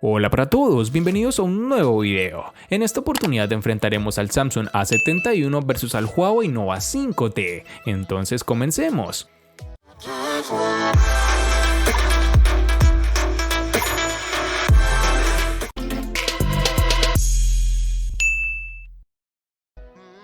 Hola para todos, bienvenidos a un nuevo video. En esta oportunidad enfrentaremos al Samsung A71 versus al Huawei Nova 5T. Entonces comencemos.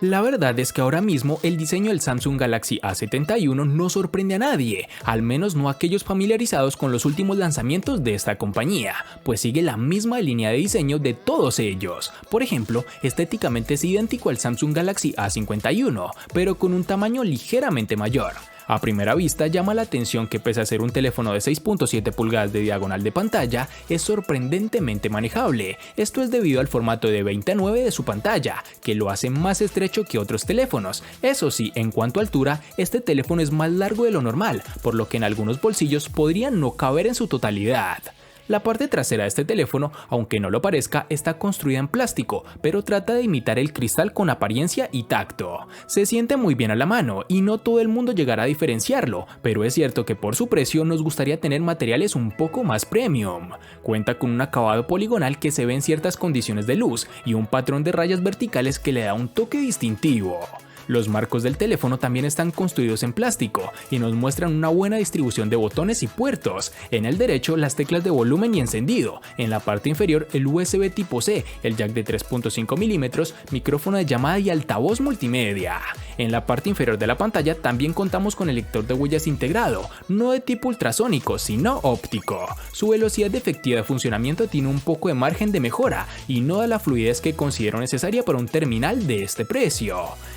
La verdad es que ahora mismo el diseño del Samsung Galaxy A71 no sorprende a nadie, al menos no a aquellos familiarizados con los últimos lanzamientos de esta compañía, pues sigue la misma línea de diseño de todos ellos. Por ejemplo, estéticamente es idéntico al Samsung Galaxy A51, pero con un tamaño ligeramente mayor. A primera vista llama la atención que pese a ser un teléfono de 6.7 pulgadas de diagonal de pantalla, es sorprendentemente manejable. Esto es debido al formato de 20:9 de su pantalla, que lo hace más estrecho que otros teléfonos. Eso sí, en cuanto a altura, este teléfono es más largo de lo normal, por lo que en algunos bolsillos podría no caber en su totalidad. La parte trasera de este teléfono, aunque no lo parezca, está construida en plástico, pero trata de imitar el cristal con apariencia y tacto. Se siente muy bien a la mano y no todo el mundo llegará a diferenciarlo, pero es cierto que por su precio nos gustaría tener materiales un poco más premium. Cuenta con un acabado poligonal que se ve en ciertas condiciones de luz y un patrón de rayas verticales que le da un toque distintivo. Los marcos del teléfono también están construidos en plástico y nos muestran una buena distribución de botones y puertos. En el derecho las teclas de volumen y encendido, en la parte inferior el USB tipo C, el jack de 3.5 mm, micrófono de llamada y altavoz multimedia. En la parte inferior de la pantalla también contamos con el lector de huellas integrado, no de tipo ultrasónico sino óptico. Su velocidad de efectiva de funcionamiento tiene un poco de margen de mejora y no da la fluidez que considero necesaria para un terminal de este precio.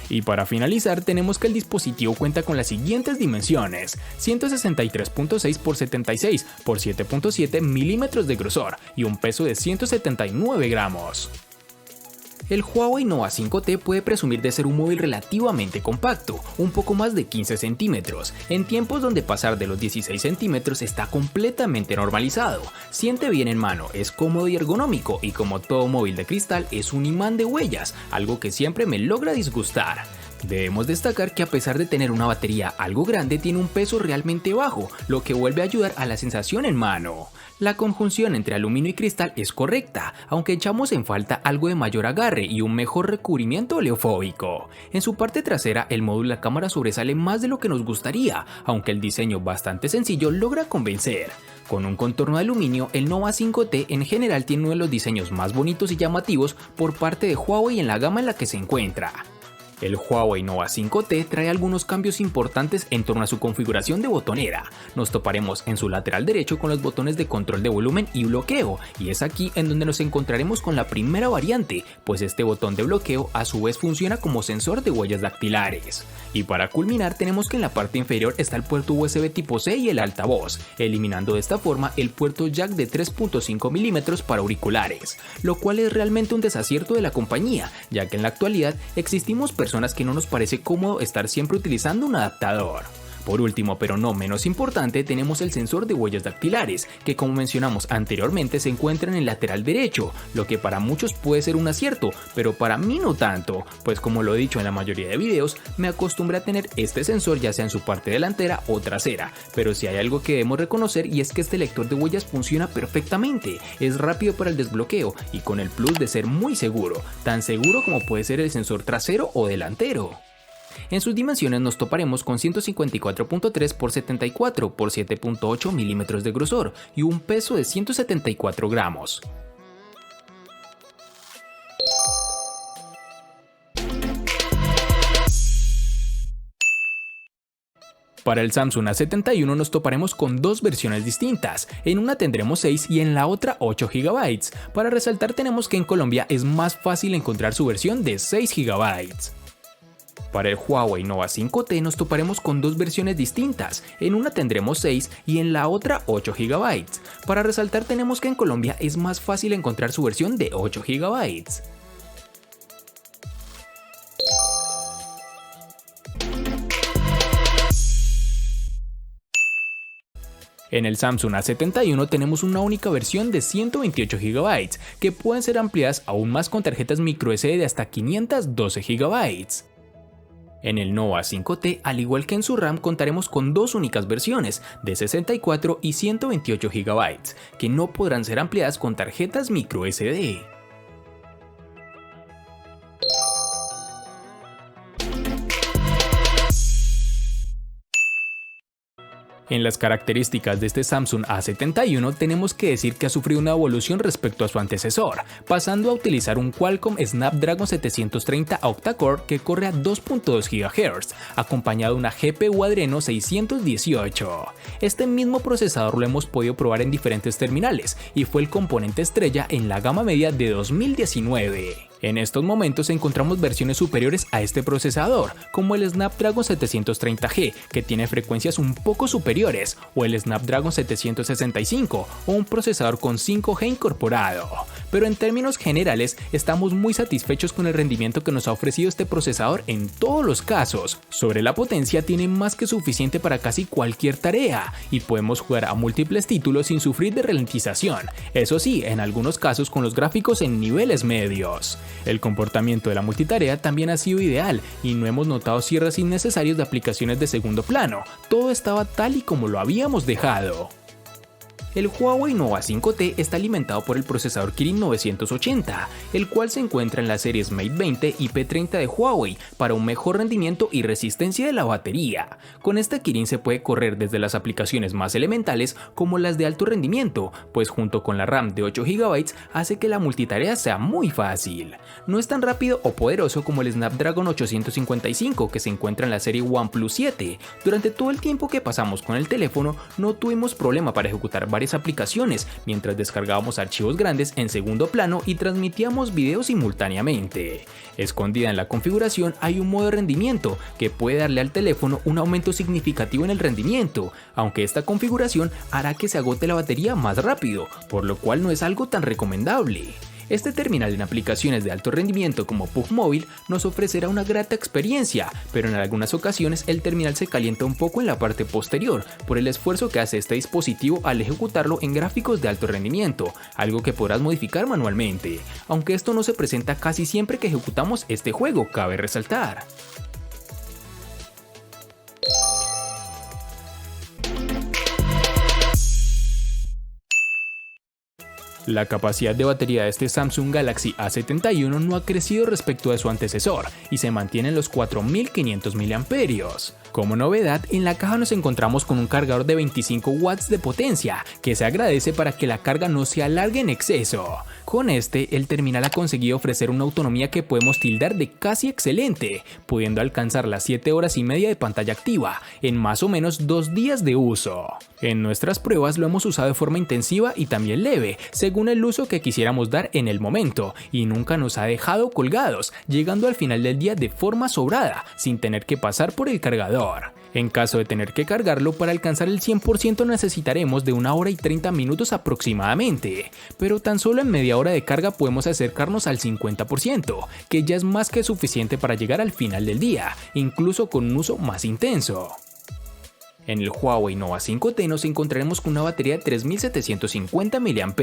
Y para finalizar tenemos que el dispositivo cuenta con las siguientes dimensiones: 163.6 x 76 x 7.7 milímetros de grosor y un peso de 179 gramos. El Huawei Nova 5T puede presumir de ser un móvil relativamente compacto, un poco más de 15 centímetros, en tiempos donde pasar de los 16 centímetros está completamente normalizado. Siente bien en mano, es cómodo y ergonómico y como todo móvil de cristal es un imán de huellas, algo que siempre me logra disgustar. Debemos destacar que a pesar de tener una batería algo grande tiene un peso realmente bajo, lo que vuelve a ayudar a la sensación en mano. La conjunción entre aluminio y cristal es correcta, aunque echamos en falta algo de mayor agarre y un mejor recubrimiento oleofóbico. En su parte trasera el módulo de la cámara sobresale más de lo que nos gustaría, aunque el diseño bastante sencillo logra convencer. Con un contorno de aluminio, el Nova 5T en general tiene uno de los diseños más bonitos y llamativos por parte de Huawei en la gama en la que se encuentra. El Huawei Nova 5T trae algunos cambios importantes en torno a su configuración de botonera. Nos toparemos en su lateral derecho con los botones de control de volumen y bloqueo, y es aquí en donde nos encontraremos con la primera variante, pues este botón de bloqueo a su vez funciona como sensor de huellas dactilares. Y para culminar tenemos que en la parte inferior está el puerto USB tipo C y el altavoz, eliminando de esta forma el puerto jack de 3.5 mm para auriculares, lo cual es realmente un desacierto de la compañía, ya que en la actualidad existimos personas que no nos parece cómodo estar siempre utilizando un adaptador. Por último, pero no menos importante, tenemos el sensor de huellas dactilares, que como mencionamos anteriormente se encuentra en el lateral derecho, lo que para muchos puede ser un acierto, pero para mí no tanto, pues como lo he dicho en la mayoría de videos, me acostumbré a tener este sensor ya sea en su parte delantera o trasera, pero si hay algo que debemos reconocer y es que este lector de huellas funciona perfectamente, es rápido para el desbloqueo y con el plus de ser muy seguro, tan seguro como puede ser el sensor trasero o delantero. En sus dimensiones nos toparemos con 154.3 x 74 x 7.8 milímetros de grosor y un peso de 174 gramos. Para el Samsung A71 nos toparemos con dos versiones distintas, en una tendremos 6 y en la otra 8 GB. Para resaltar tenemos que en Colombia es más fácil encontrar su versión de 6 GB. Para el Huawei Nova 5T nos toparemos con dos versiones distintas, en una tendremos 6 y en la otra 8 GB. Para resaltar tenemos que en Colombia es más fácil encontrar su versión de 8 GB. En el Samsung A71 tenemos una única versión de 128 GB, que pueden ser ampliadas aún más con tarjetas microSD de hasta 512 GB. En el Nova 5T, al igual que en su RAM, contaremos con dos únicas versiones, de 64 y 128 GB, que no podrán ser ampliadas con tarjetas microSD. En las características de este Samsung A71 tenemos que decir que ha sufrido una evolución respecto a su antecesor, pasando a utilizar un Qualcomm Snapdragon 730 octa-core que corre a 2.2 GHz, acompañado de una GPU Adreno 618. Este mismo procesador lo hemos podido probar en diferentes terminales y fue el componente estrella en la gama media de 2019. En estos momentos encontramos versiones superiores a este procesador, como el Snapdragon 730G, que tiene frecuencias un poco superiores, o el Snapdragon 765, o un procesador con 5G incorporado. Pero en términos generales, estamos muy satisfechos con el rendimiento que nos ha ofrecido este procesador en todos los casos. Sobre la potencia, tiene más que suficiente para casi cualquier tarea, y podemos jugar a múltiples títulos sin sufrir de ralentización, eso sí, en algunos casos con los gráficos en niveles medios. El comportamiento de la multitarea también ha sido ideal y no hemos notado cierres innecesarios de aplicaciones de segundo plano, todo estaba tal y como lo habíamos dejado. El Huawei Nova 5T está alimentado por el procesador Kirin 980, el cual se encuentra en las series Mate 20 y P30 de Huawei para un mejor rendimiento y resistencia de la batería. Con este Kirin se puede correr desde las aplicaciones más elementales como las de alto rendimiento, pues junto con la RAM de 8 GB hace que la multitarea sea muy fácil. No es tan rápido o poderoso como el Snapdragon 855 que se encuentra en la serie OnePlus 7. Durante todo el tiempo que pasamos con el teléfono no tuvimos problema para ejecutar varias aplicaciones mientras descargábamos archivos grandes en segundo plano y transmitíamos videos simultáneamente. Escondida en la configuración hay un modo de rendimiento que puede darle al teléfono un aumento significativo en el rendimiento, aunque esta configuración hará que se agote la batería más rápido, por lo cual no es algo tan recomendable. Este terminal en aplicaciones de alto rendimiento como PUBG Mobile nos ofrecerá una grata experiencia, pero en algunas ocasiones el terminal se calienta un poco en la parte posterior por el esfuerzo que hace este dispositivo al ejecutarlo en gráficos de alto rendimiento, algo que podrás modificar manualmente, aunque esto no se presenta casi siempre que ejecutamos este juego, cabe resaltar. La capacidad de batería de este Samsung Galaxy A71 no ha crecido respecto a su antecesor y se mantiene en los 4500 mAh. Como novedad, en la caja nos encontramos con un cargador de 25 watts de potencia, que se agradece para que la carga no se alargue en exceso. Con este, el terminal ha conseguido ofrecer una autonomía que podemos tildar de casi excelente, pudiendo alcanzar las 7 horas y media de pantalla activa, en más o menos 2 días de uso. En nuestras pruebas lo hemos usado de forma intensiva y también leve, según el uso que quisiéramos dar en el momento, y nunca nos ha dejado colgados, llegando al final del día de forma sobrada, sin tener que pasar por el cargador. En caso de tener que cargarlo, para alcanzar el 100% necesitaremos de 1 hora y 30 minutos aproximadamente, pero tan solo en media hora de carga podemos acercarnos al 50%, que ya es más que suficiente para llegar al final del día, incluso con un uso más intenso. En el Huawei Nova 5T nos encontraremos con una batería de 3750 mAh,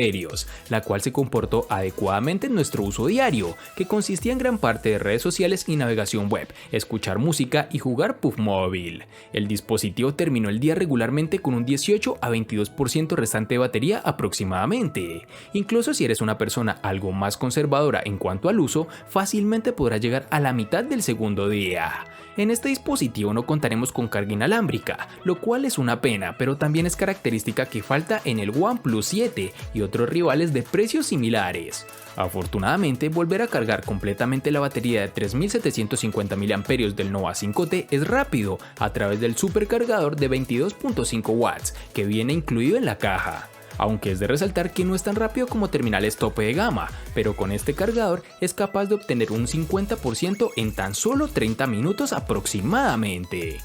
la cual se comportó adecuadamente en nuestro uso diario, que consistía en gran parte de redes sociales y navegación web, escuchar música y jugar PUBG Mobile. El dispositivo terminó el día regularmente con un 18 a 22% restante de batería aproximadamente. Incluso si eres una persona algo más conservadora en cuanto al uso, fácilmente podrás llegar a la mitad del segundo día. En este dispositivo no contaremos con carga inalámbrica, lo cual es una pena, pero también es característica que falta en el OnePlus 7 y otros rivales de precios similares. Afortunadamente, volver a cargar completamente la batería de 3750 mAh del Nova 5T es rápido a través del supercargador de 22.5 watts que viene incluido en la caja. Aunque es de resaltar que no es tan rápido como terminales tope de gama, pero con este cargador es capaz de obtener un 50% en tan solo 30 minutos aproximadamente.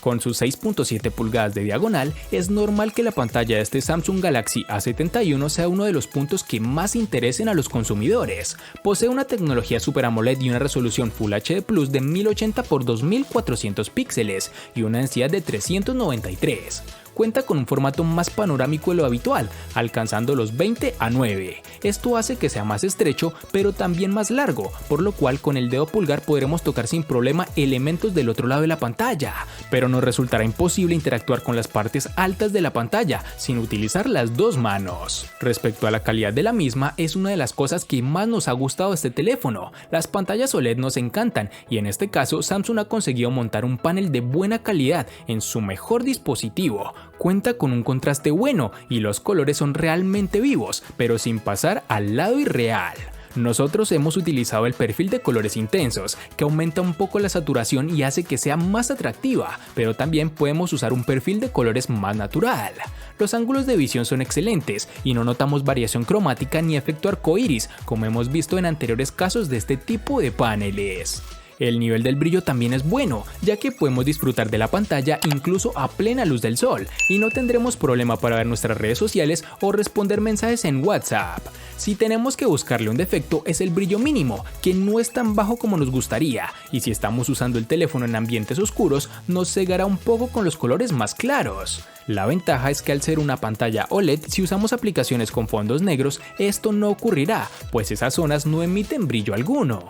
Con sus 6.7 pulgadas de diagonal, es normal que la pantalla de este Samsung Galaxy A71 sea uno de los puntos que más interesen a los consumidores. Posee una tecnología Super AMOLED y una resolución Full HD Plus de 1080 x 2400 píxeles y una densidad de 393. Cuenta con un formato más panorámico de lo habitual, alcanzando los 20:9. Esto hace que sea más estrecho, pero también más largo, por lo cual con el dedo pulgar podremos tocar sin problema elementos del otro lado de la pantalla, pero nos resultará imposible interactuar con las partes altas de la pantalla sin utilizar las dos manos. Respecto a la calidad de la misma, es una de las cosas que más nos ha gustado de este teléfono. Las pantallas OLED nos encantan y en este caso Samsung ha conseguido montar un panel de buena calidad en su mejor dispositivo. Cuenta con un contraste bueno y los colores son realmente vivos, pero sin pasar al lado irreal. Nosotros hemos utilizado el perfil de colores intensos, que aumenta un poco la saturación y hace que sea más atractiva, pero también podemos usar un perfil de colores más natural. Los ángulos de visión son excelentes y no notamos variación cromática ni efecto arcoíris, como hemos visto en anteriores casos de este tipo de paneles. El nivel del brillo también es bueno, ya que podemos disfrutar de la pantalla incluso a plena luz del sol y no tendremos problema para ver nuestras redes sociales o responder mensajes en WhatsApp. Si tenemos que buscarle un defecto es el brillo mínimo, que no es tan bajo como nos gustaría, y si estamos usando el teléfono en ambientes oscuros nos cegará un poco con los colores más claros. La ventaja es que al ser una pantalla OLED, si usamos aplicaciones con fondos negros, esto no ocurrirá, pues esas zonas no emiten brillo alguno.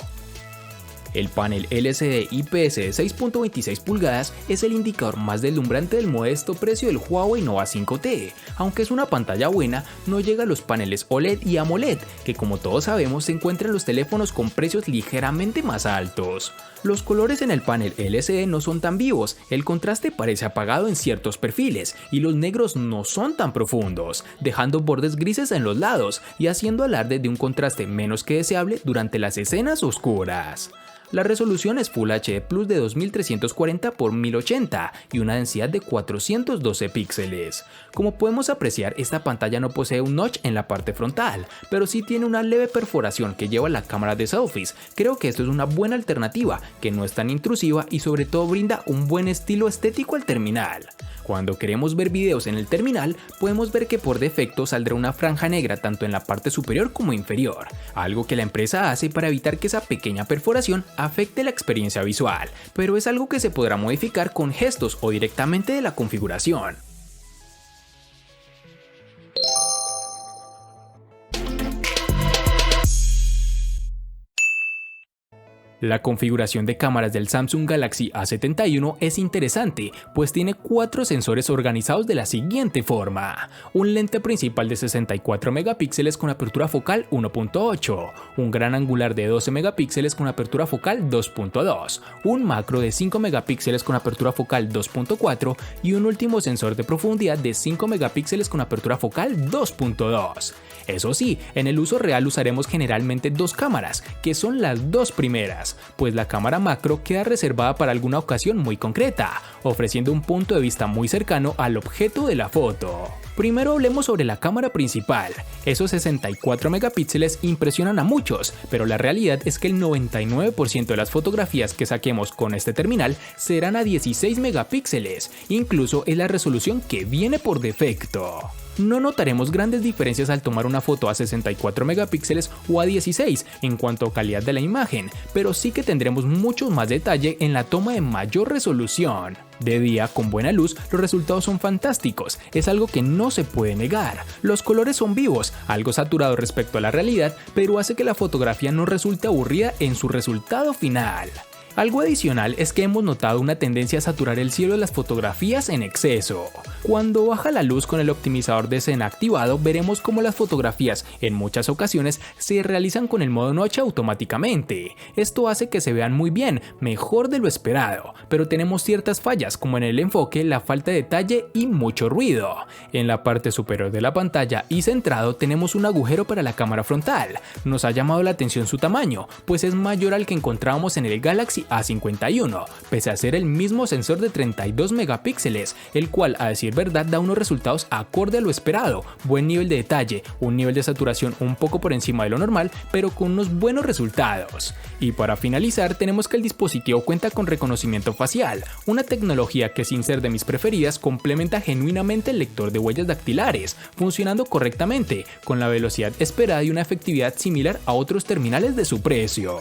El panel LCD IPS de 6.26 pulgadas es el indicador más deslumbrante del modesto precio del Huawei Nova 5T. Aunque es una pantalla buena, no llega a los paneles OLED y AMOLED, que como todos sabemos se encuentran en los teléfonos con precios ligeramente más altos. Los colores en el panel LCD no son tan vivos, el contraste parece apagado en ciertos perfiles y los negros no son tan profundos, dejando bordes grises en los lados y haciendo alarde de un contraste menos que deseable durante las escenas oscuras. La resolución es Full HD Plus de 2340 x 1080 y una densidad de 412 píxeles. Como podemos apreciar, esta pantalla no posee un notch en la parte frontal, pero sí tiene una leve perforación que lleva a la cámara de selfies. Creo que esto es una buena alternativa, que no es tan intrusiva y sobre todo brinda un buen estilo estético al terminal. Cuando queremos ver videos en el terminal, podemos ver que por defecto saldrá una franja negra tanto en la parte superior como inferior, algo que la empresa hace para evitar que esa pequeña perforación afecte la experiencia visual, pero es algo que se podrá modificar con gestos o directamente de la configuración. La configuración de cámaras del Samsung Galaxy A71 es interesante, pues tiene 4 sensores organizados de la siguiente forma: un lente principal de 64 megapíxeles con apertura focal 1.8, un gran angular de 12 megapíxeles con apertura focal 2.2, un macro de 5 megapíxeles con apertura focal 2.4 y un último sensor de profundidad de 5 megapíxeles con apertura focal 2.2. Eso sí, en el uso real usaremos generalmente dos cámaras, que son las dos primeras, pues la cámara macro queda reservada para alguna ocasión muy concreta, ofreciendo un punto de vista muy cercano al objeto de la foto. Primero hablemos sobre la cámara principal. Esos 64 megapíxeles impresionan a muchos, pero la realidad es que el 99% de las fotografías que saquemos con este terminal serán a 16 megapíxeles, incluso es la resolución que viene por defecto. No notaremos grandes diferencias al tomar una foto a 64 megapíxeles o a 16 en cuanto a calidad de la imagen, pero sí que tendremos mucho más detalle en la toma de mayor resolución. De día, con buena luz, los resultados son fantásticos, es algo que no se puede negar. Los colores son vivos, algo saturados respecto a la realidad, pero hace que la fotografía no resulte aburrida en su resultado final. Algo adicional es que hemos notado una tendencia a saturar el cielo de las fotografías en exceso. Cuando baja la luz con el optimizador de escena activado, veremos cómo las fotografías en muchas ocasiones se realizan con el modo noche automáticamente. Esto hace que se vean muy bien, mejor de lo esperado, pero tenemos ciertas fallas como en el enfoque, la falta de detalle y mucho ruido. En la parte superior de la pantalla y centrado tenemos un agujero para la cámara frontal. Nos ha llamado la atención su tamaño, pues es mayor al que encontrábamos en el Galaxy A51, pese a ser el mismo sensor de 32 megapíxeles, el cual a decir verdad da unos resultados acorde a lo esperado, buen nivel de detalle, un nivel de saturación un poco por encima de lo normal, pero con unos buenos resultados. Y para finalizar tenemos que el dispositivo cuenta con reconocimiento facial, una tecnología que sin ser de mis preferidas complementa genuinamente el lector de huellas dactilares, funcionando correctamente, con la velocidad esperada y una efectividad similar a otros terminales de su precio.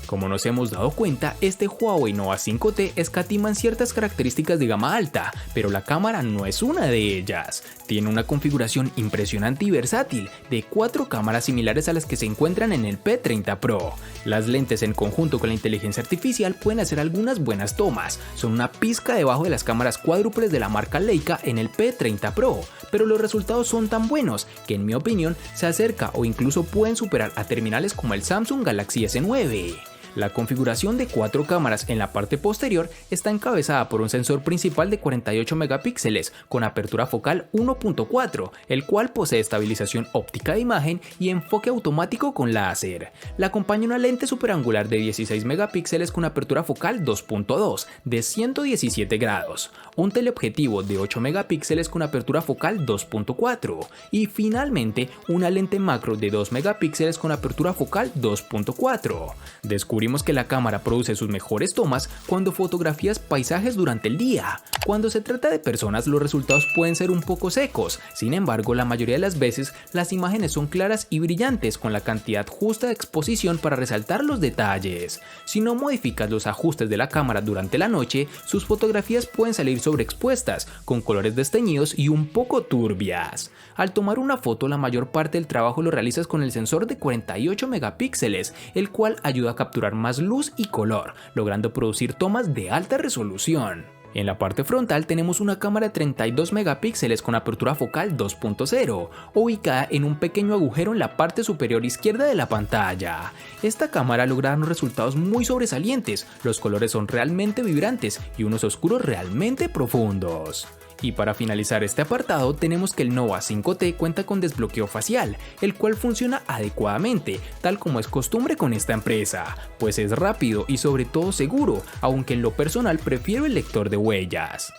Como nos hemos dado cuenta, este Huawei Nova 5T escatima en ciertas características de gama alta, pero la cámara no es una de ellas. Tiene una configuración impresionante y versátil, de 4 cámaras similares a las que se encuentran en el P30 Pro. Las lentes en conjunto con la inteligencia artificial pueden hacer algunas buenas tomas, son una pizca debajo de las cámaras cuádruples de la marca Leica en el P30 Pro, pero los resultados son tan buenos que en mi opinión se acerca o incluso pueden superar a terminales como el Samsung Galaxy S9. La configuración de 4 cámaras en la parte posterior está encabezada por un sensor principal de 48 megapíxeles con apertura focal 1.4, el cual posee estabilización óptica de imagen y enfoque automático con láser. La acompaña una lente superangular de 16 megapíxeles con apertura focal 2.2 de 117 grados, un teleobjetivo de 8 megapíxeles con apertura focal 2.4 y finalmente una lente macro de 2 megapíxeles con apertura focal 2.4. Descubrimos que la cámara produce sus mejores tomas cuando fotografías paisajes durante el día. Cuando se trata de personas, los resultados pueden ser un poco secos, sin embargo la mayoría de las veces las imágenes son claras y brillantes con la cantidad justa de exposición para resaltar los detalles. Si no modificas los ajustes de la cámara durante la noche, sus fotografías pueden salir sobreexpuestas, con colores desteñidos y un poco turbias. Al tomar una foto, la mayor parte del trabajo lo realizas con el sensor de 48 megapíxeles, el cual ayuda a capturar más luz y color, logrando producir tomas de alta resolución. En la parte frontal tenemos una cámara de 32 megapíxeles con apertura focal 2.0, ubicada en un pequeño agujero en la parte superior izquierda de la pantalla. Esta cámara logra unos resultados muy sobresalientes, los colores son realmente vibrantes y unos oscuros realmente profundos. Y para finalizar este apartado tenemos que el Nova 5T cuenta con desbloqueo facial, el cual funciona adecuadamente, tal como es costumbre con esta empresa, pues es rápido y sobre todo seguro, aunque en lo personal prefiero el lector de huellas.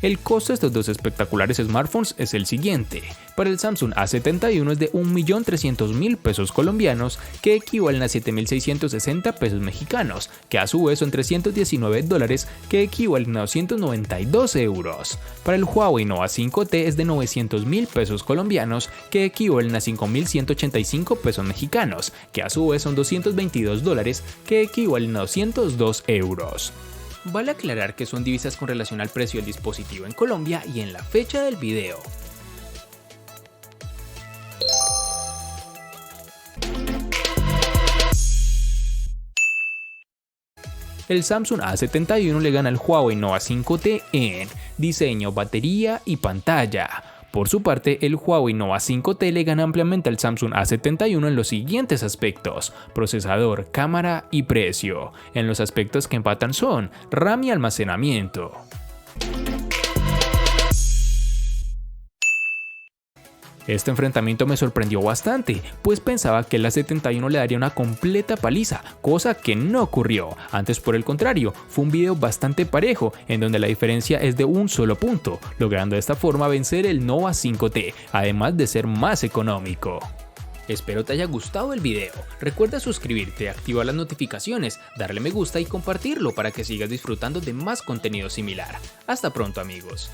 El costo de estos dos espectaculares smartphones es el siguiente. Para el Samsung A71 es de 1.300.000 pesos colombianos, que equivalen a 7.660 pesos mexicanos, que a su vez son $319, que equivalen a 292 euros. Para el Huawei Nova 5T es de 900.000 pesos colombianos, que equivalen a 5.185 pesos mexicanos, que a su vez son $222, que equivalen a 202 euros. Vale aclarar que son divisas con relación al precio del dispositivo en Colombia y en la fecha del video. El Samsung A71 le gana al Huawei Nova 5T en diseño, batería y pantalla. Por su parte, el Huawei Nova 5T le gana ampliamente al Samsung A71 en los siguientes aspectos: procesador, cámara y precio. En los aspectos que empatan son RAM y almacenamiento. Este enfrentamiento me sorprendió bastante, pues pensaba que el A71 le daría una completa paliza, cosa que no ocurrió. Antes, por el contrario, fue un video bastante parejo, en donde la diferencia es de un solo punto, logrando de esta forma vencer el Nova 5T, además de ser más económico. Espero te haya gustado el video. Recuerda suscribirte, activar las notificaciones, darle me gusta y compartirlo para que sigas disfrutando de más contenido similar. Hasta pronto, amigos.